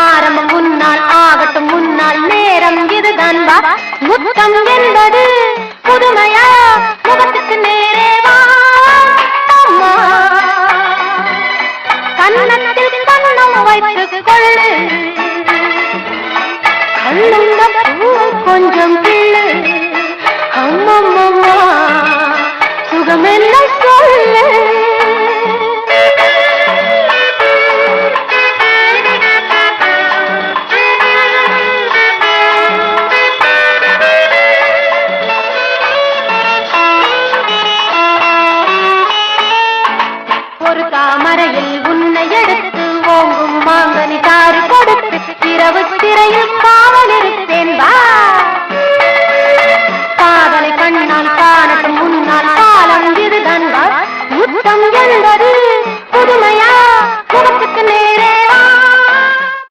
ஆரம்பம் முன்னால் ஆகட்டும் முன்னால் நேரம் இதுதான் வா முத்தம் என்பது புதுமையா முகத்துக்கு நேரே வா அம்மா கன்னத்தில் கண்ணம் வைத்துக் கொள்ளு கொஞ்சம் பிள்ளை அம்மம்மா சுகமெல்லாம்